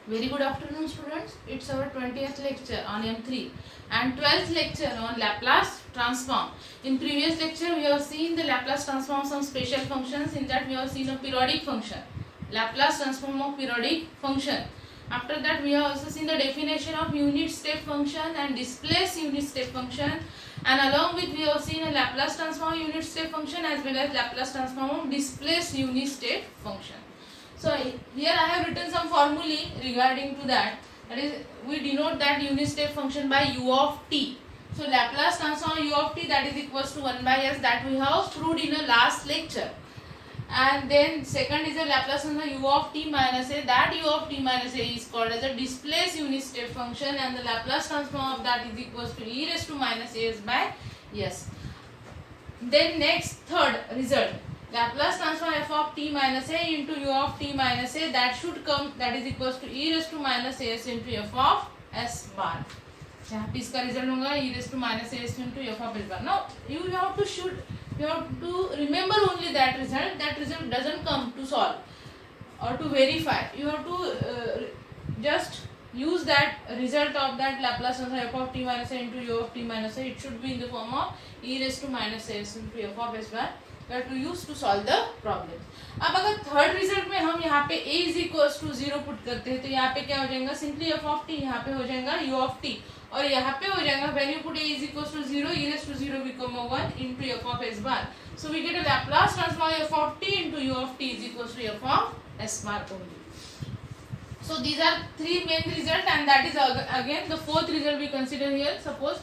Very good afternoon, students. It's our 20th lecture on M3 and 12th lecture on Laplace transform. In previous lecture, we have seen the Laplace transform of some special functions. In that, we have seen a periodic function, Laplace transform of periodic function. After that, we have also seen the definition of unit step function and displace unit step function. And along with, we have seen a Laplace transform of unit step function as well as Laplace transform of displace unit step function. So here I have written some formulae regarding to that. That is, we denote that unit step function by u of t. So Laplace transform u of t, that is equals to 1 by s, that we have proved in a last lecture. And then second is the Laplace transform u of t minus a. That u of t minus a is called as a displaced unit step function, and the Laplace transform of that is equals to e raised to minus a s by s. Then next third result, Laplace transform f of t minus a into u of t minus a, that should come, that is equals to e raised to minus a s into f of s bar. यहाँ पे इसका result होगा e raised to minus a s into f of s bar. Now you have to remember only that result. That result doesn't come to solve or to verify. You have to just use that result of that Laplace transform f of t minus a into u of t minus a. It should be in the form of e raised to minus a s into f of s bar to use to solve the problem. अब अगर third result में हम यहाँ पे a is equals to 0 put करते हैं तो यहाँ पे क्या हो जाएगा, सिंपली f ऑफ t, यहाँ पे हो जाएगा u ऑफ t, और यहाँ पे हो जाएगा value put a is equals to 0, e raised to 0 become 1 into f of s bar. So we get a Laplace transform f of t into u of t is equals to f of s bar only. So these are three main results, and that is again the fourth result we consider here, suppose,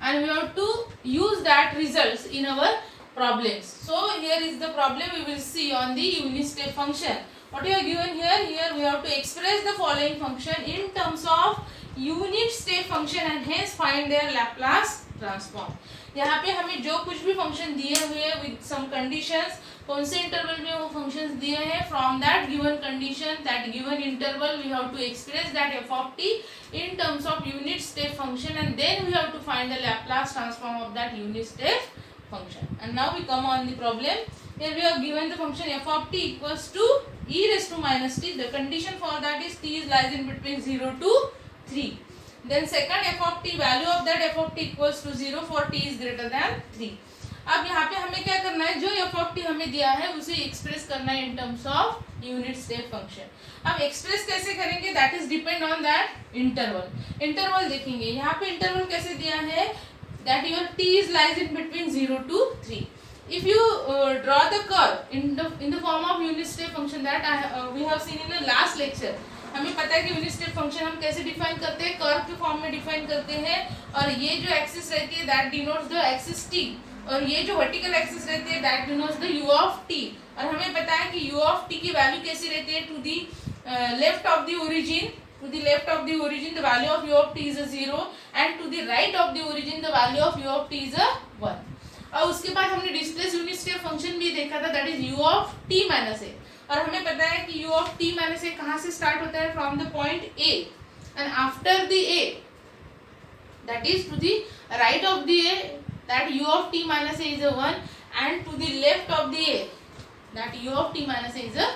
and we have to use that results in our problems. So here is the problem we will see on the unit step function. What you are given here? Here we have to express the following function in terms of unit step function and hence find their Laplace transform. यहाँ पे हमें जो कुछ भी function दिए हुए with some conditions, कौन से इंटरवल में वो फंक्शंस दिए हैं, from that given condition, that given interval we have to express that f of t in terms of unit step function, and then we have to find the Laplace transform of that unit step function. And now we come on the problem. Here we are given the function f of t equals to e raised to minus t. The condition for that is t is lies in between 0 to 3. Then second f of t, value of that f of t equals to 0 for t is greater than 3. अब यहाँ पे हमें क्या करना है, जो f of t हमें दिया है उसे एक्सप्रेस करना है इन terms of unit step function. अब एक्सप्रेस कैसे करेंगे, that is depend on that interval. Interval देखेंगे यहाँ पे इंटरवल कैसे दिया है, that your t is lies in between 0 to 3. If you draw the curve in the form of unit step function that we have seen in the last lecture, हमें पता है कि यूनिट स्टेप फंक्शन हम कैसे define करते हैं, curve के form में डिफाइन करते हैं, और ये जो एक्सिस रहती है that denotes the axis t, और ये जो वर्टिकल एक्सिस रहती है that denotes the u of t. और हमें पता है कि u ऑफ t की वैल्यू कैसी रहती है, to the left of the origin, to the left of the origin the value of u of t is a 0, and to the right of the origin the value of u of t is a 1. और उसके बाद हमने displace unit step function भी देखा था, that is u of t minus a, और हमें पता है कि u of t minus a कहाँ से स्टार्ट होता है, from the point a, and after the a, that is to the right of the a, that u of t minus a is a 1, and to the left of the a, that u of t minus a is a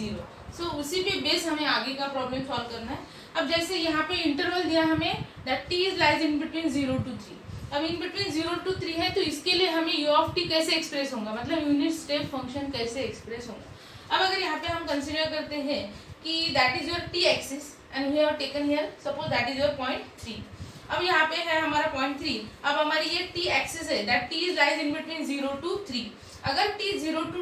0. सो उसी पे base हमें आगे का problem solve करना है. अब जैसे यहाँ पे इंटरवल दिया हमें that t is lies in between 0 to 3. अब इन बिटवीन 0 to 3 है, तो इसके लिए हमें u ऑफ t कैसे एक्सप्रेस होगा, मतलब यूनिट स्टेप फंक्शन कैसे एक्सप्रेस होगा. अब अगर यहाँ पे हम कंसिडर करते हैं कि that is your t axis and we have taken here suppose that is your point 3. अब यहाँ पे है हमारा पॉइंट 3. अब हमारी ये t एक्सिस है, that t is lies in between 0 to 3. अगर t 0 to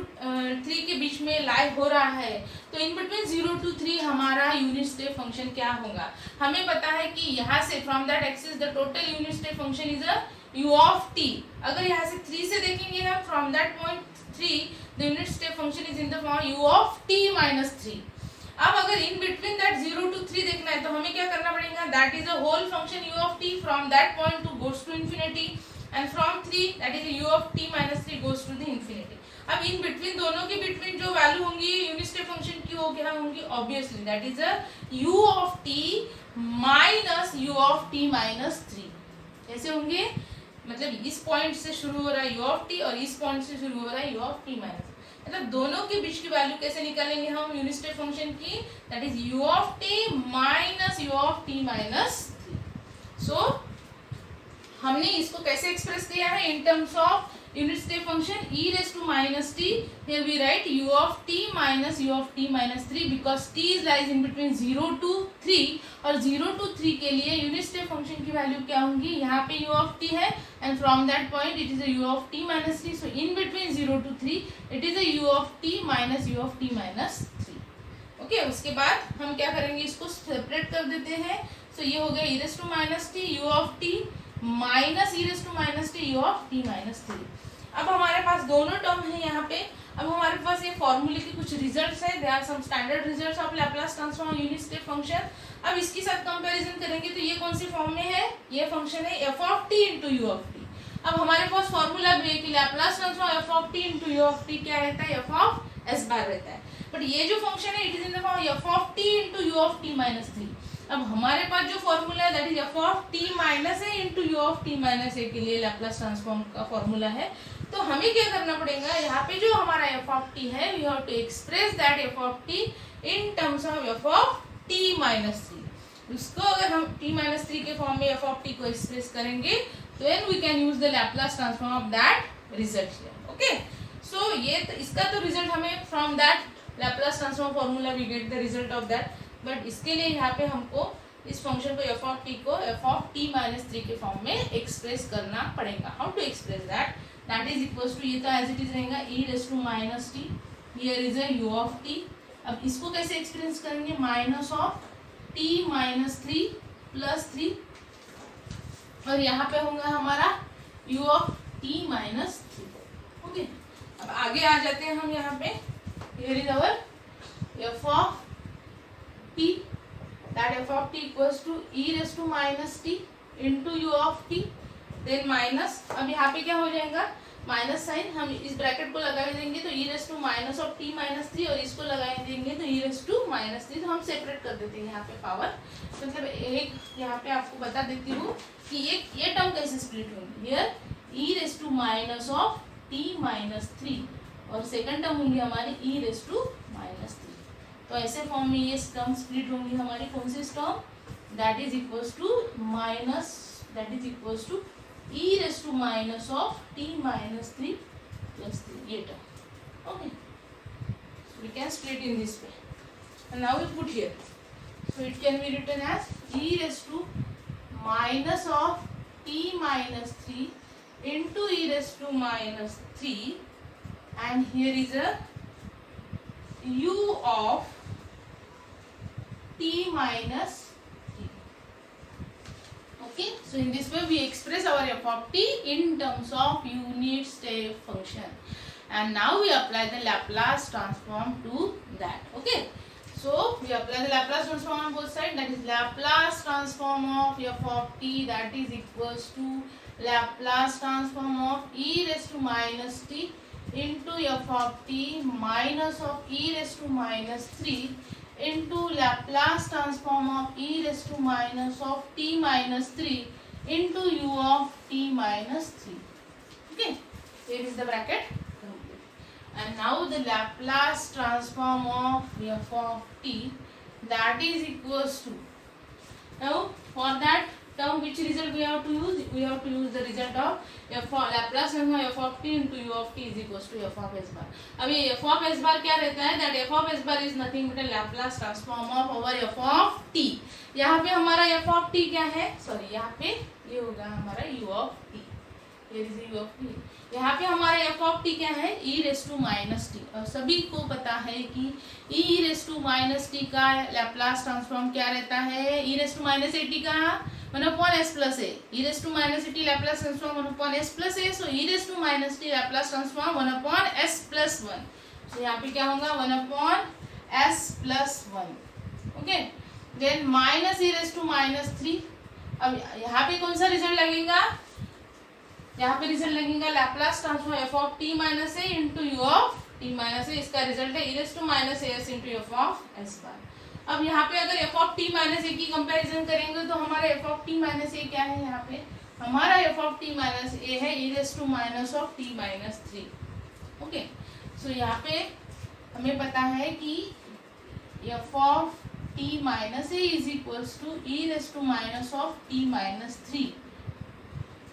3 के बीच में लाई हो रहा है तो इन बिटवीन 0 to 3 हमारा यूनिट स्टेप फंक्शन क्या होगा. हमें पता है कि यहाँ से from that axis the total unit step function is a u of t. अगर यहाँ से 3 से देखेंगे हम, from that point 3 the unit step function is in the form u of t minus 3. अब अगर इन बिटवीन दैट 0 to 3 देखना है तो हमें क्या करना पड़ेगा, that is a whole function u of t from that point to goes to infinity, and from 3 that is u of t minus 3 goes to the infinity. अब in between दोनों के बिटवीन जो वैल्यू होंगी unit step function की वो क्या होंगी, obviously that is a u of t minus u of t minus 3. ऐसे होंगे, मतलब इस पॉइंट से शुरू हो रहा है u of t और इस पॉइंट से शुरू हो रहा है u of t minus. मतलब दोनों के बीच की वैल्यू कैसे निकालेंगे हम यूनिट स्टेप फंक्शन की, that is u of t minus u of t minus 3। सो हमने इसको कैसे एक्सप्रेस किया है इन terms of unit step function e raised to minus t, here we write u of t minus u of t minus 3 because t is lies in between 0 to 3 और 0 to 3 के लिए unit step function की value क्या होंगी, यहाँ पे u of t है and from that point it is a u of t minus 3, so in between 0 to 3 it is a u of t minus u of t minus 3। Okay, उसके बाद हम क्या करेंगे, इसको सेपरेट कर देते हैं। सो ये हो गया e raised to minus t u of t minus e raised to minus t u of t minus 3। अब हमारे पास दोनों टर्म है यहाँ पे। अब हमारे पास ये फॉर्मूले के कुछ रिजल्ट्स है, they are some standard results of Laplace transform unit step function. अब इसके साथ कंपैरिजन करेंगे तो ये कौन सी फॉर्म में है, ये फंक्शन है f of t into u of t. अब हमारे पास फॉर्मूला भी है कि Laplace transform f of t into u of t क्या रहता है, f ऑफ s बार रहता है। बट ये जो फंक्शन है it is in the form f of t into u of t minus 3। अब हमारे पास जो फॉर्मूला है that is f of t minus a into u of t minus a के लिए लैप्लास ट्रांसफॉर्म का फॉर्मूला है। तो हमें क्या करना पड़ेगा, यहाँ पे जो हमारा f ऑफ t है we have to express that f of t in terms of f of t minus 3। इसको अगर हम t माइनस 3 के फॉर्म में f ऑफ t को एक्सप्रेस करेंगे then we can use the Laplace transform of that result here. Okay, so ये इसका तो रिजल्ट हमें from that Laplace transform formula we get the result of that. But इसके लिए यहाँ पे हमको इस फंक्शन को f ऑफ t को f ऑफ t माइनस 3 के फॉर्म में एक्सप्रेस करना पड़ेगा। How to express that, that is equals to, ये तो एज इट इज रहेगा e raise to minus t, here is a u of t। अब इसको कैसे एक्सप्रेस करेंगे, minus of t minus 3 plus 3 और यहाँ पे होगा हमारा u of t minus 3। Okay, अब आगे आ जाते हैं हम यहाँ पे, here is our f of t, that f of t equals to e raised to minus t into u of t, then minus, अब यहाँ पे क्या हो जाएगा, माइनस साइन हम इस ब्रैकेट को लगा देंगे तो e raised to minus of t minus 3 और इसको लगा देंगे तो e raised to माइनस 3, तो हम सेपरेट कर देते हैं यहाँ पे पावर। मतलब एक यहाँ पे आपको बता देती हूँ कि ये टर्म कैसे स्प्लिट होंगी, here e raised to minus of t minus 3 और सेकंड टर्म होंगी हमारी e raised to माइनस 3। तो ऐसे फॉर्म में ये टर्म स्प्लिट होंगी हमारी, कौन सी term, that is equals to minus, that is equals to e raise to minus of t minus 3 plus 3, ये term. Okay, we can split in this way and now we put here, so it can be written as e raise to minus of t minus 3 into e raise to minus 3 and here is a u of t minus 3. Okay, so in this way we express our f of t in terms of unit step function, and now we apply the Laplace transform to that. Okay, so we apply the Laplace transform on both sides, that is Laplace transform of f of t, that is equals to Laplace transform of e raised to minus t into f of t minus of e raised to minus 3 into Laplace transform of e raised to minus of t minus 3 into u of t minus 3. Okay, here is the bracket complete. And now the Laplace transform of f of t, that is equals to, now for that term which result we have to use, we have to use the result of f of Laplace transform f of t into u of t is equals to f of s bar। अब ये f of s bar क्या रहता है, that f of s bar is nothing but a Laplace transform of our f of t। यहाँ पे हमारा f of t क्या है, सॉरी यहाँ पे ये होगा हमारा u of t, here is u of t। यहाँ पे हमारा f of t क्या है, e raised to minus t, और सभी को पता है कि e raised to minus t का Laplace ट्रांसफॉर्म क्या रहता है, e raised to minus at का 1 upon s plus a, e raised to minus t Laplace transform 1 upon s plus a, so e raised to minus t Laplace transform 1 upon s plus 1, so यहाँ पे क्या होगा 1 upon s plus 1। Okay, then minus e raised to minus 3। अब यहाँ पे कौन सा result लगेगा, यहाँ पे रिजल्ट लगेगा Laplace transform f of t minus a into u of t minus a, इसका रिजल्ट है e raised to minus as into f of s bar। अब यहाँ पे अगर f of t minus a की कंपैरिजन करेंगे तो हमारा f of t minus a क्या है, यहाँ पे हमारा f of t minus a है e raised to minus of t minus 3। Okay, so यहाँ पे हमें पता है कि f of t minus a is equals to e raise to minus of t minus three,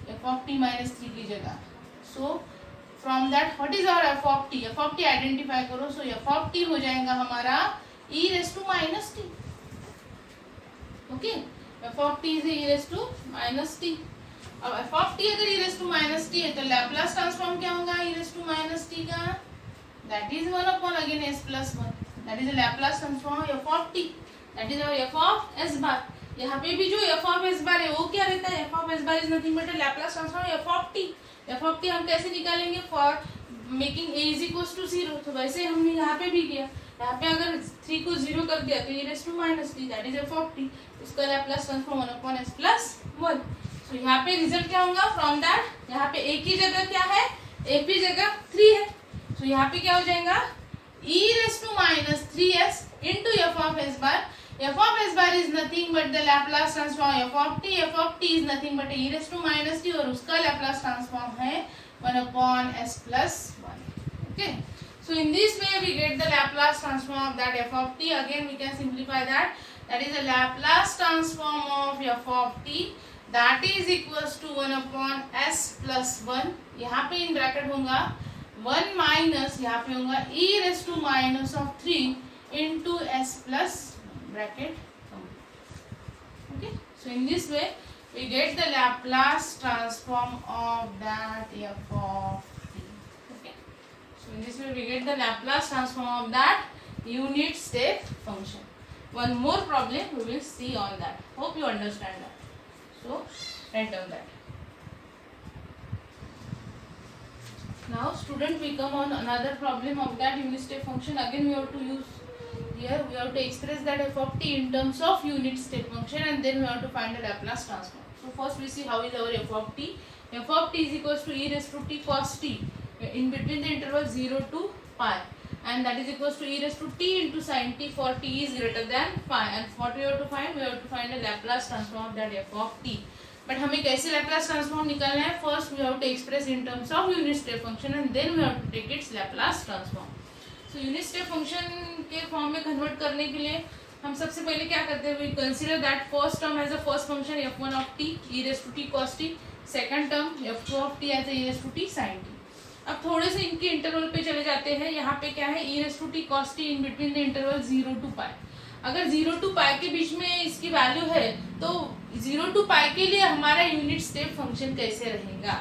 f of t minus three की जगह. So from that what is our f of t? F of t identify करो. So f of t हो जाएगा हमारा e raise to minus t. Okay, f of t is e raise to minus T. अब f of t अगर e raise to minus t है तो Laplace transform क्या होगा e raise to minus t का? That is 1 upon again s plus 1. That is the Laplace transform of f of t. That is our f of s bar. यहाँ पे भी जो F of s बार है वो क्या रहता है? F of s bar is nothing but Laplace transform f of t. F of t हम कैसे निकालेंगे? For making a is equals to 0. तो वैसे हमने यहाँ पे भी किया. यहाँ पे अगर 3 को 0 कर दिया तो e raise to minus t, that is f of t. उसका Laplace transform 1 upon s plus 1. तो यहाँ पे रिजल्ट क्या होगा? फ्रॉम दैट यहाँ पे a की जगह क्या है? a की जगह 3 है. तो यहाँ पे क्या हो जाएगा? e raise to minus 3s into f of s bar. F of s bar is nothing but the Laplace transform f of t. F of t is nothing but e raise to minus t और उसका Laplace transform है 1 upon s plus 1. Okay, so in this way we get the Laplace transform of that f of t. Again we can simplify that. That is the Laplace transform of f of t. That is equals to 1 upon s plus 1. यहाँ पे in bracket होगा 1 minus यहाँ पे होगा e raise to minus of 3 into s plus bracket. Okay, so in this way we get the Laplace transform of that f of t. Okay, so in this way we get the Laplace transform of that unit step function. One more problem we will see on that. Hope you understand that. So write down that. Now student, we come on another problem of that unit step function. Again we have to use here, we have to express that f of t in terms of unit step function and then we have to find the Laplace transform. So first we see how is our f of t. F of t is equals to e raised to t cos t in between the interval 0 to pi, and that is equals to e raised to t into sin t for t is greater than pi. And what we have to find? We have to find the Laplace transform of that f of t. But हमें कैसे Laplace transform निकालना है? First we have to express in terms of unit step function and then we have to take its Laplace transform. So unit step function के form में convert करने के लिए हम सबसे पहले क्या करते हैं? We consider that first term as a first function f1 of t e raise to t cos t, second term f2 of t as e raise to t sin t. अब थोड़े से इनके इंटरवल पे चले जाते हैं. यहाँ पे क्या है? e raise to t cos t in between the interval 0 to pi. अगर 0 to pi के बीच में इसकी वैल्यू है तो 0 to pi के लिए हमारा यूनिट स्टेप फंक्शन कैसे रहेगा?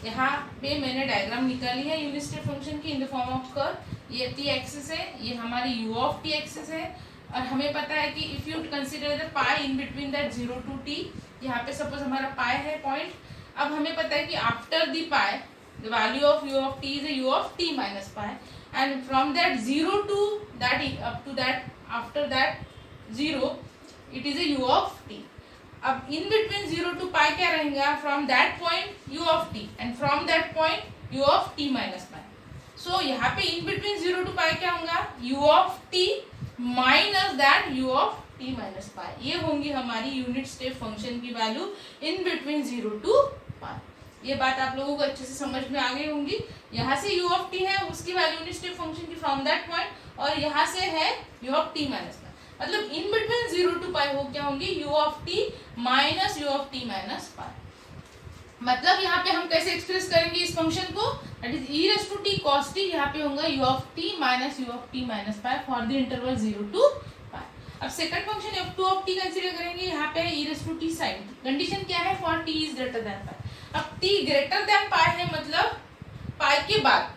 यहाँ पे मैंने डायग्राम निकाली है यूनिट स्टेप फंक्शन की इन द फॉर्म ऑफ कर्व. ये t एक्सिस है, ये हमारी u ऑफ t एक्सिस है और हमें पता है कि if you consider the pi in between that 0 to t, यहाँ पे सपोज हमारा पाई है पॉइंट. अब हमें पता है कि after the pi the value of u of t is u of t minus pi and from that 0 to that up to that after that 0 it is a u of t. अब in between 0 to pi क्या रहेगा? from that point u of t and from that point u of t minus pi. so यहाँ पे in between 0 to pi क्या होगा? u of t minus that u of t minus pi. ये होंगी हमारी unit step function की value in between 0 to pi. ये बात आप लोगों को अच्छे से समझ में आ गई होंगी. यहाँ से u of t है उसकी वैल्यू यूनिट स्टेप फंक्शन की फ्रॉम दैट पॉइंट और यहाँ से है u of t minus pi. मतलब इन बिटवीन 0 to पाई हो क्या होंगी? u of t minus u of t minus pi. मतलब यहाँ पे हम कैसे एक्सप्रेस करेंगे इस फंक्शन को? That is e raise to t cos t. यहाँ पे होगा u of t minus u of t minus pi for the interval 0 to pi. अब second function f2 of t consider करेंगे. यहाँ पे है e raise to t sin t. Condition क्या है? For t is greater than pi. अब t greater than पाई है मतलब पाई के बाद.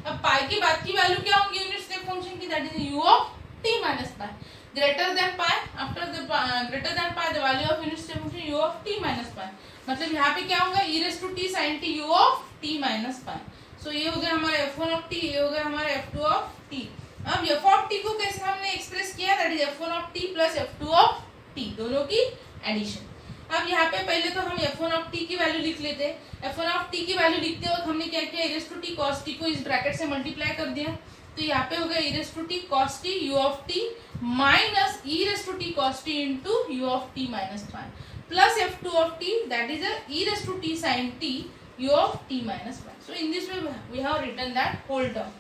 अब पाई के बाद की वैल्यू क्या होगी यूनिट स्टेप फंक्शन की? That is u of t minus pi. Greater than pi, after the greater than pi the value of unit step function u of t minus pi. मतलब यहाँ पे क्या होगा? e raise to t sin t u of t minus pi. So ये हो गया हमारा f1 of t, ये हो गया हमारा f2 of t. अब f of t को कैसे हमने एक्सप्रेस किया? That is f1 of t plus f2 of t, दोनों की एडिशन. अब यहाँ पे पहले तो हम f1 of t की वैल्यू लिख लेते हैं. f1 of t की वैल्यू लिखते वक्त हमने क्या किया? e raise to t cos t को इस ब्रैकेट से मल्टीप्लाई कर दिया. तो यहाँ पे हो गया e raise to t cos t u of t minus e raise to t cos t into u of t minus pi plus f2 of t that is a e raise to t sin t u of t minus pi. So in this way we have written that whole term.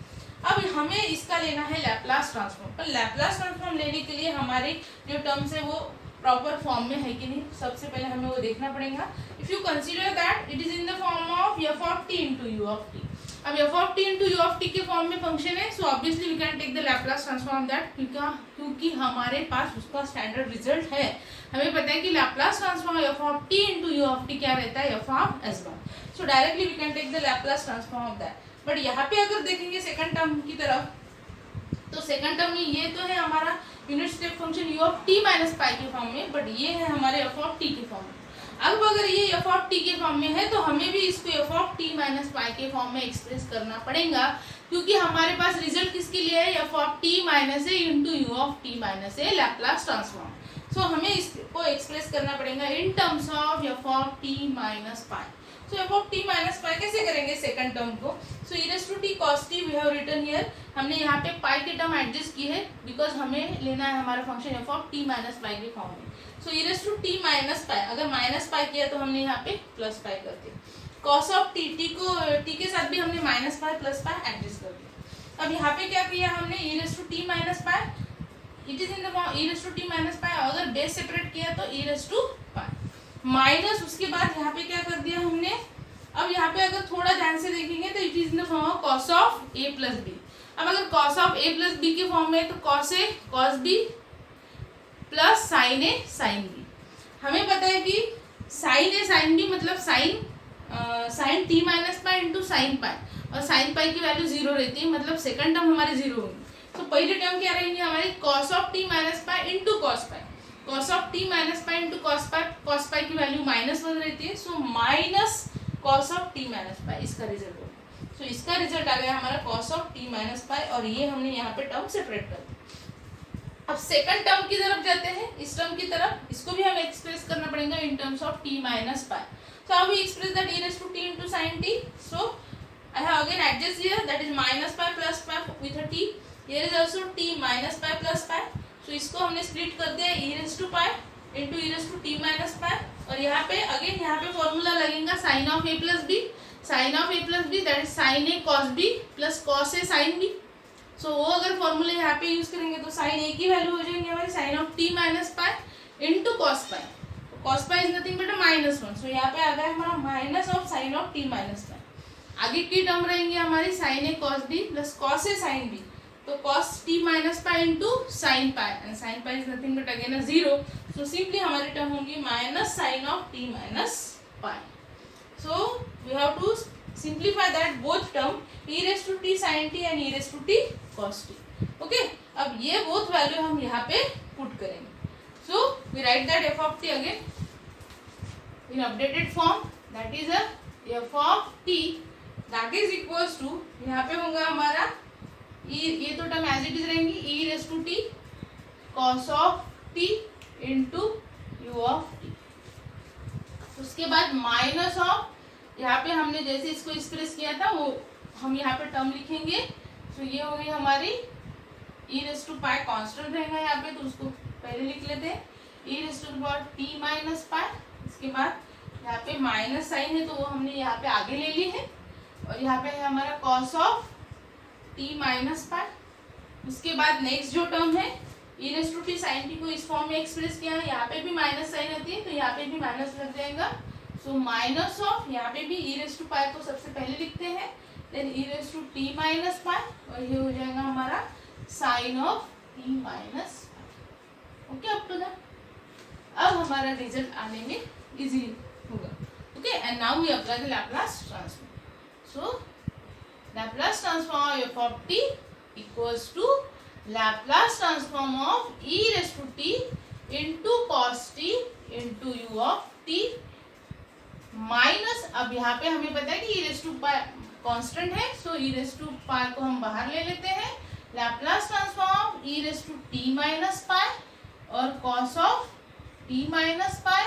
अब हमें इसका लेना है Laplace transform, पर Laplace transform लेने के लिए हमारे जो टर्म्स है वो प्रॉपर फॉर्म में है कि नहीं, सबसे पहले हमें वो देखना पड़ेगा। If you consider that it is in the form of f of t into u of t. अब f of t into u of t के फॉर्म में फंक्शन है, so obviously we can take the Laplace transform that, क्योंकि हमारे पास उसका standard result है। हमें पता है कि Laplace transform f of t into u of t क्या रहता है, f of s bar. So directly we can take the Laplace transform of that. But यहाँ पे अगर देखेंगे सेकंड टर्म की तरफ, तो सेकंड टर्म में ये तो है हमारा unit step function you of t minus pi के फॉर्म में, बट ये है हमारे एफ ऑफ टी के फॉर्म में। अब अगर ये एफ ऑफ टी के फॉर्म में है तो हमें भी इसको F of t minus pi के फॉर्म में एक्सप्रेस करना पड़ेगा, क्योंकि हमारे पास रिजल्ट किसके लिए है, f of t minus a into u of t minus a Laplace transform. So हमें इसको एक्सप्रेस करना पड़ेगा in terms of f of t minus pi. So f of t minus pi कैसे करेंगे सेकंड टर्म को, so e raise to t cos t we have written here. हमने यहाँ पे पाई के टर्म एडजस्ट की है बिकॉज हमें लेना है हमारा function f of t minus pi के फॉर्म में। So e raise to t minus pi, अगर माइनस पाई किया तो हमने यहाँ पे प्लस पाई कर दिया। cos ऑफ टी, टी को टी के साथ भी हमने minus pi plus pi adjust कर दिया। अब यहाँ पे क्या किया हमने, e raise to t minus pi, it is in the form e raise to t minus pi, अगर बेस सेपरेट किया तो e raise to pi minus, उसके बाद यहाँ पे क्या कर दिया हमने। अब यहाँ पे अगर थोड़ा ध्यान से देखेंगे तो it is in the form of cos of a plus b. अब अगर cos of a plus b के फॉर्म में है तो cos a cos b plus sin a sin b। हमें पता है कि sin a sin b मतलब sin t minus pi into sine पाई, और साइन पाई की वैल्यू 0 रहती है, मतलब सेकंड टर्म हमारे 0 होंगे। तो पहले टर्म क्या रहेंगे हमारे, cos of t minus pi into cos pi, cos of t minus pi into cos पाई की वैल्यू -1 रहती है, so minus cos of t minus pi इसका रिजल्ट होगा। सो इसका रिजल्ट आ गया हमारा cos of t minus pi, और ये हमने यहाँ पे टर्म सेपरेट कर दिया। अब सेकंड टर्म की तरफ जाते हैं, इस टर्म की तरफ, इसको भी हमें एक्सप्रेस करना पड़ेगा in terms of t minus pi. So how we express that, e raise to t into sin t। सो I have again adjust here, that is minus pi plus pi with a t, here is also t minus pi plus pi। so इसको हमने split कर दिया e raise to pi into e raise to t minus pi, और यहाँ पे again यहाँ पे formula लगेगा sine of a plus b, sine of a plus b that is sine a cos b plus cos a sin b। So वो अगर formula यहाँ पे यूज करेंगे तो साइन a की वैल्यू हो जाएंगे हमारी sine of t minus pi into cos pi, तो cos pi is nothing but -1। So यहाँ पे आ गया हमारा minus of sine of t minus pi. आगे की टर्म रहेंगे हमारी sine a cos b plus cos a sin b, तो cos t minus pi into sine pi, and sine pi is nothing but again 0। So simply हमारी term होंगी minus sine of t minus pi. So we have to simplify that both term, e raise to t sin t and e raise to t cos t। Okay, अब ये both value हम यहाँ पे put करेंगे। So we write that f of t again in updated form, that is f of t that is equals to, यहाँ पे होगा हमारा ये तो टर्म एज इट इज रहेंगी e raise to t cos of t into u of t, उसके बाद minus of, यहाँ पे हमने जैसे इसको एक्सप्रेस किया था वो हम यहाँ पे टर्म लिखेंगे। तो ये हो गई हमारी e raise to pi, constant रहेगा यहाँ पे तो उसको पहले लिख लेते हैं e raise to power t minus pi, इसके बाद यहाँ पे माइनस साइन है तो वो हमने यहाँ पे आगे ले ली है, और यहाँ पे है हमारा cos of t minus pi. उसके बाद नेक्स्ट जो टर्म है e raise to t sin t को इस फॉर्म में एक्सप्रेस किया है, यहाँ पे भी माइनस साइन आती है तो यहाँ पे भी माइनस लग जाएगा। सो माइनस ऑफ, यहाँ पे भी e रेज़ टू पाई को सबसे पहले लिखते हैं, then e raise to t minus pi, और ये हो जाएगा हमारा sine of t minus pi. Okay, up to that अब हमारा रिजल्ट आने में इजीली होगा। Okay, and now we apply the Laplace transform. So Laplace transform f of t equals to Laplace transform of e raise to t into cos t into u of t minus, अब यहाँ पे हमें पता है कि e raise to pi constant है, so e raise to pi को हम बाहर ले लेते हैं, Laplace transform e raise to t minus pi और cos of t minus pi,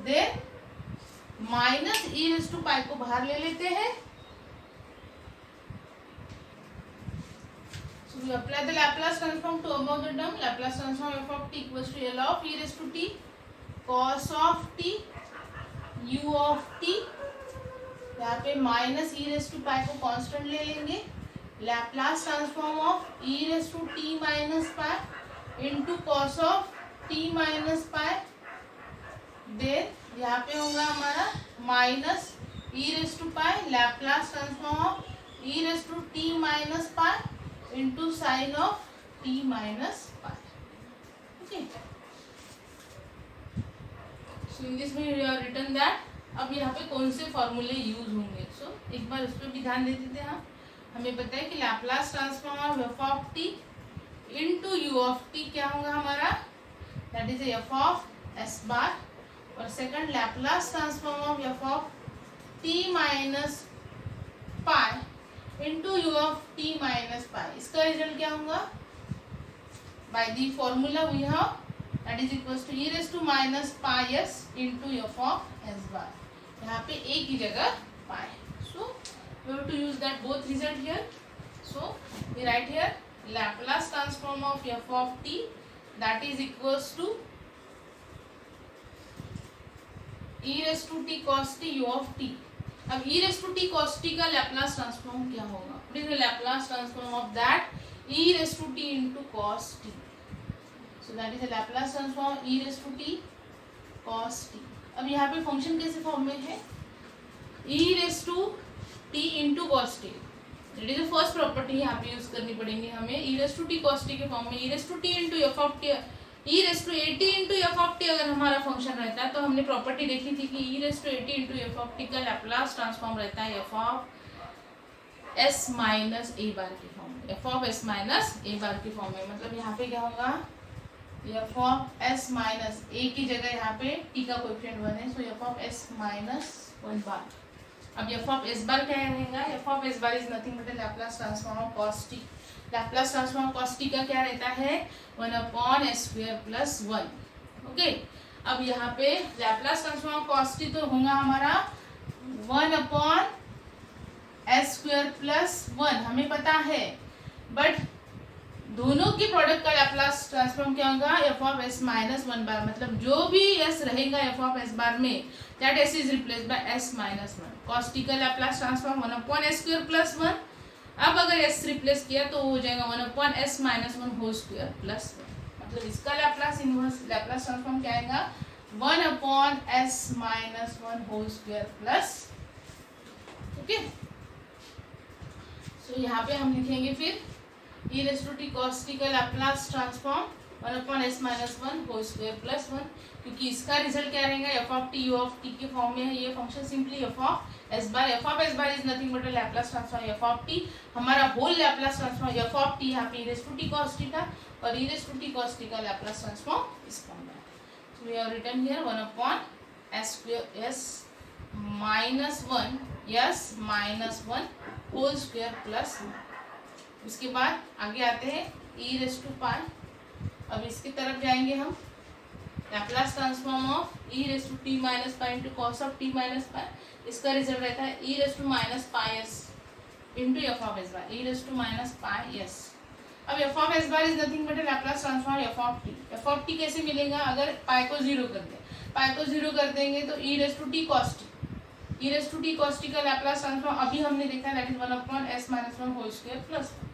then minus e raise to pi को बाहर ले लेते हैं। So we apply the Laplace transform to above the term, Laplace transform f of t equals to L of e raised to t cos of t u of t, यहाँ पे minus e raise to pi को constant ले लेंगे, Laplace transform of e raised to t minus pi into cos of t minus pi, then यहाँ पे होगा हमारा minus e raise to pi Laplace transform of e raise to t minus pi into sine of t minus pi. Okay, so in this way we have written that. अब यहाँ पे कौन से फॉर्मूले यूज होंगे, सो एक बार उस पर भी ध्यान देते थे हम। हमें पता है कि Laplace transform of f of t into u of t क्या होगा हमारा, that is f of s bar, और second Laplace transform of f of t minus pi into u of t minus pi. इसका result क्या होगा, by the formula we have that is equals to e raise to minus pi s into f of s bar, यहाँ पे ए की जगह पाई। सो we have to use that both result here. So we write here Laplace transform of f of t that is equals to e raised to t cos t u of t। अब e raised to t cos t का Laplace transform क्या होगा, what is the Laplace transform of that e raised to t into cos t, so that is the Laplace transform e raised to t cos t। अब यहाँ पे function कैसे form में है, e raised to t into cos t, that is the first property यहाँ पे use करनी पड़ेगी हमें। E raise to t cos t के फॉर्म में e raise to t into f of t, e raise to a t into f of t अगर हमारा function रहता है तो हमने प्रॉपर्टी देखी थी कि e raise to a t into f of t का लैप्लास ट्रांसफॉर्म रहता है f of s minus a bar के फॉर्म में, f of s minus a bar के फॉर्म में। मतलब यहाँ पे क्या होगा, f of s minus a की जगह यहाँ पे टी का कोएफिशिएंट 1 है, so f of s minus 1 bar. अब एफ ऑफ एस बार क्या रहेगा, f of s bar is nothing but Laplace transform of cos T. Laplace transform of cos t का क्या रहता है, 1 upon s square plus 1। Okay, अब यहाँ पे Laplace transform of cos T तो होगा हमारा 1 अपॉन एस स्क्वायर प्लस 1, हमें पता है, बट दोनों के प्रोडक्ट का लैप्लास ट्रांसफॉर्म क्या होगा, एफ ऑफ एस माइनस 1 बार। मतलब जो भी एस रहेगा एफ ऑफ एस बार में, that s is replace by s minus 1। Cos t का Laplace transform 1 upon s square plus 1। अब अगर एस रिप्लेस किया तो हो जाएगा 1 upon s minus 1 whole square plus 1। मतलब इसका लैप्लास इनवर्स लैप्लास ट्रांसफॉर्म क्या आएगा, 1 upon s minus 1 whole square plus. Okay, so यहाँ पे हम लिखेंगे फिर e raised to t cos t का Laplace transform 1 upon s minus 1 whole square plus 1, क्योंकि इसका रिजल्ट क्या रहेगा, f of t u of t के फॉर्म में है ये function, simply f of s bar. F of s bar is nothing but Laplace transform f of t, हमारा whole Laplace transform f of t यहाँ पे e raised to t cos t था, और e raised to t cos t का Laplace transform इस form में। So we have written here 1 upon s square s minus 1 s minus 1 whole square plus 1। उसके बाद आगे आते हैं ई रेस टू पाई। अब इसकी तरफ जाएंगे हम, Laplace transform of e raise to t minus pi into cos of t minus pi. इसका रिजल्ट रहता है e raise to minus pi s into f of s bar, e raise to minus pi s. अब f of s bar is nothing but Laplace transform f of t. F of t कैसे मिलेगा, अगर पाई को 0 कर दें, पाई को 0 कर देंगे तो e raise to t cos t, e raise to t cos t का लैप्लास ट्रांसफॉर्म अभी हमने देखा that is 1 upon s minus 1 whole square plus 1,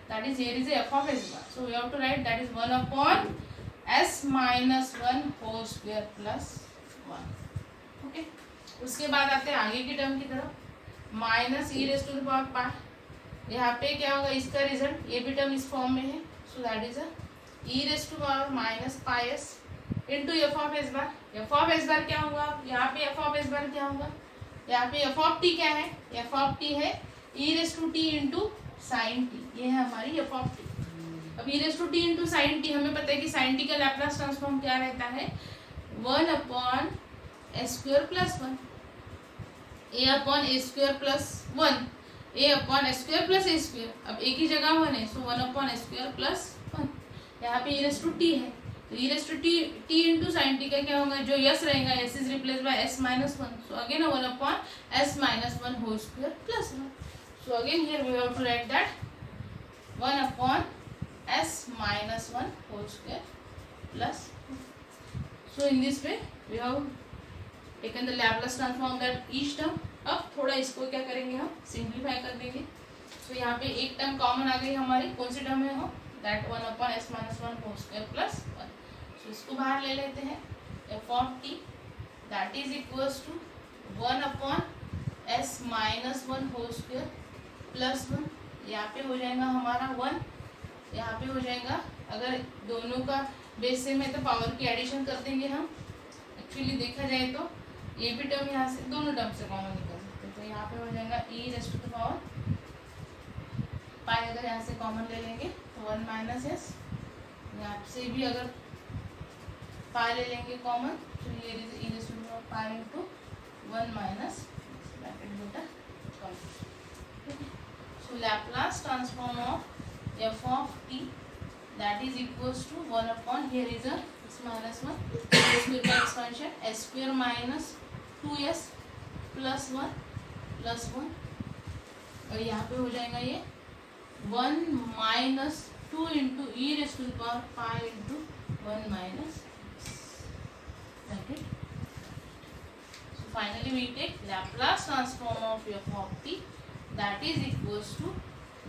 that is here is a f of s bar, so we have to write that is 1 upon s minus 1 whole square plus 1। okay, उसके बाद आते हैं आगे की term की तरफ, minus e raise to the power pi. यहाँ पे क्या होगा, इसका रिजल्ट ये भी टर्म इस फॉर्म में है, so that is e raise to power minus pi s into f of s bar. F of s bar क्या होगा, यहाँ पे एफ ऑफ एस बार क्या होगा, यहाँ पे एफ ऑफ टी क्या है, एफ ऑफ टी है e raise to t into sine t, ये है हमारी एफ ऑफ टी। अब e raise to t into sine t, हमें पता है कि साइन टी का लैप्लास ट्रांसफॉर्म क्या रहता है, 1 upon s square plus 1, a upon a square plus 1, a upon s square plus a square. अब ए की जगह 1 है, so 1 upon s square plus 1। यहाँ पे ई रेस टू टी है, तो e raise to t into sine t का क्या होगा, जो यस रहेगा s is replace by s minus 1, so again 1 upon s minus 1 whole square plus 1। So again here we have to write that 1 upon s minus 1 whole square plus 1. So in this way we have taken the Laplace transform that each term। अब थोड़ा इसको क्या करेंगे हम, simplify कर देंगे। सो यहाँ पे एक टर्म कॉमन आ गई हमारी, कौन सी टर्म है हो, that 1/(s-1) whole square plus 1। सो इसको बाहर ले लेते हैं, f of t that is equals to 1/(s-1) whole square plus 1। यहाँ पे हो जाएगा हमारा 1, यहाँ पे हो जाएगा, अगर दोनों का बेस सेम है तो पावर की एडिशन कर देंगे हम। एक्चुअली देखा जाए तो ये भी टर्म यहाँ से दोनों टर्म से कॉमन निकल सकते हैं, तो यहाँ पे हो जाएगा e⁻⁴ पाई, अगर यहाँ से कॉमन ले लेंगे तो 1 - s, यहाँ से भी अगर पाई ले लेंगे कॉमन तो ये e⁻⁴ पाई इंटू 1 - ब्रैकेट बेटा कम। So Laplace transform of f of t that is equals to 1 here is a (s-1) square का एक्सपेंशन s² - 2s प्लस 1 और यहाँ पे हो जाएगा ये 1 - 2 into e⁻⁴ pi into 1 - bracket. So finally we take Laplace transform of f of t that is equals to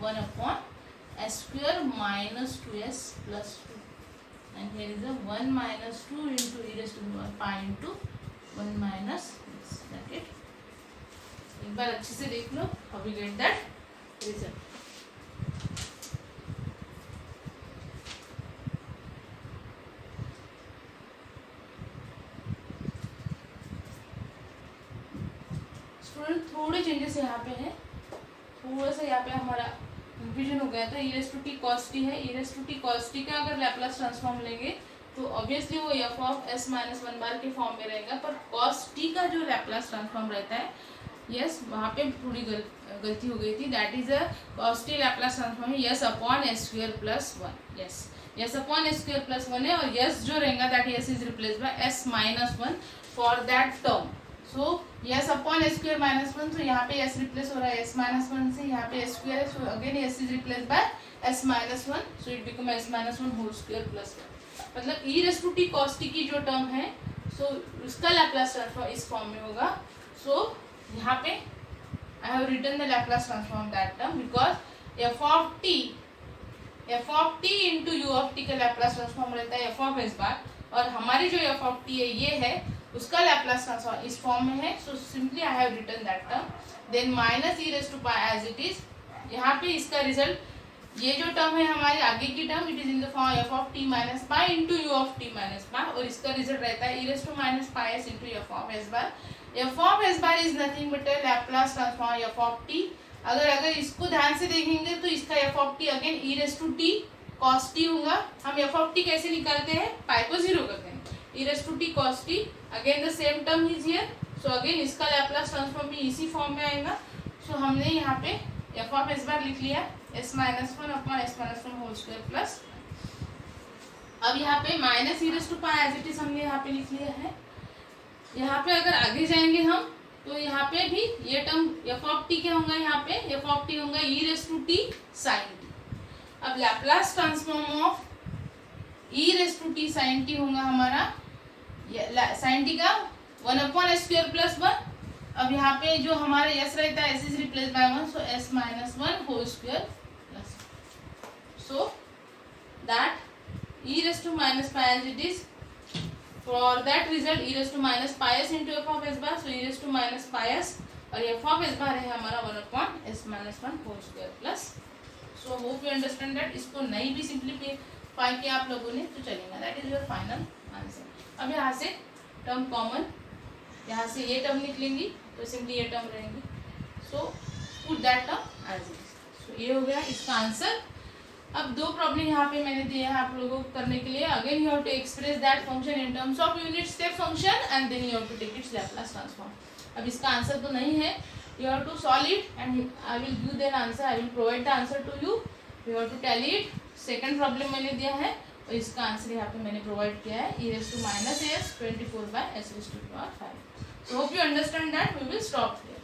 1/s² minus 2s plus 2, and here is a 1 - 2 into e⁻⁴ pi into 1 minus this bracket. एक बार अच्छे से देख लो, how we get that result. Student थोड़े changes यहाँ पे हैं, थोड़ा सा यहाँ पे हमारा कंफ्यूजन हो गया था। e⁻t cos t है, e⁻t cos t का अगर लैप्लास ट्रांसफॉर्म लेंगे तो ऑब्वियसली वो f ऑफ s-1 बार के फॉर्म में रहेगा, पर cos t का जो लैप्लास ट्रांसफॉर्म रहता है, यस वहाँ पे थोड़ी गलती हो गई थी। That is a cos t Laplace transform है s/s² plus 1, yes s/s² plus 1 है, और यस जो रहेगा that yes is replace by s-1 for that term. So s/s² -1, तो यहाँ पे s रिप्लेस हो रहा है s-1 से, यहाँ पे s² है, so again s is replace by s-1, so it become s-1 whole square plus 1। मतलब e⁻t cos t की जो टर्म है, सो उसका लैप्लास ट्रांसफॉर्म इस फॉर्म में होगा। सो यहाँ पे I have written the Laplace transform that term because f of t into u of t का लैप्लास ट्रांसफॉर्म रहता है f ऑफ s बार, और हमारी जो f ऑफ t है ये है, उसका लैप्लास ट्रांसफॉर्म इस फॉर्म में है। So simply I have written that term, then minus e⁻⁴ as it is. यहाँ पे इसका रिजल्ट, ये जो टर्म है हमारी आगे की term, it is in the form f of t minus pi into u of t minus pi, और इसका रिजल्ट रहता है e⁻⁻s into f of s bar. f of s bar is nothing but Laplace transform f of t। अगर इसको ध्यान से देखेंगे तो इसका f of t again e⁻t cos t होगा। हम f ऑफ t कैसे निकालते हैं, पाई को 0 करते हैं, e⁻t cos t again the same term is here, so again इसका लैप्लास ट्रांसफॉर्म भी इसी फॉर्म में आएगा। सो हमने यहाँ पे f ऑफ s बार लिख लिया s-1/s-1 होल स्क्वायर प्लस। अब यहाँ पे minus e⁻ as it is हमने यहाँ पे लिख लिया है। यहाँ पे अगर आगे जाएंगे हम तो यहाँ पे भी ये टर्म f ऑफ t क्या होगा, यहाँ पे f ऑफ t होगा e⁻t sin t। अब Laplace transform of e⁻t sin t होगा हमारा sin t का 1/s² प्लस 1। अब यहाँ पे जो हमारा s रहता है, s is replace by 1, so s-1 whole square plus, so that e⁻⁻ as it is. For that result e⁻⁻s into f of s bar, so e⁻⁻s और f of s bar है हमारा 1/s-1 whole square plus. So hope you understand that. इसको नहीं भी simplify किया आप लोगों ने तो चलेगा, that is your final answer. अब यहाँ से टर्म कॉमन, यहाँ से ये टर्म निकलेंगी तो सिंपली ये टर्म रहेंगी, so put that term as it. So ये हो गया इसका आंसर। अब दो प्रॉब्लम यहाँ पे मैंने दिए हैं आप लोगों को करने के लिए। Again you have to express that function in terms of unit step function and then you have to take its Laplace transform. अब इसका आंसर तो नहीं है, you have to solve it and I will give the answer, I will provide the answer to you, you have to tally it। Second problem मैंने दिया है और इसका आंसर यहाँ पे मैंने प्रोवाइड किया है e⁻⁻s 24/s⁴ 5। So hope you understand that, we will stop here।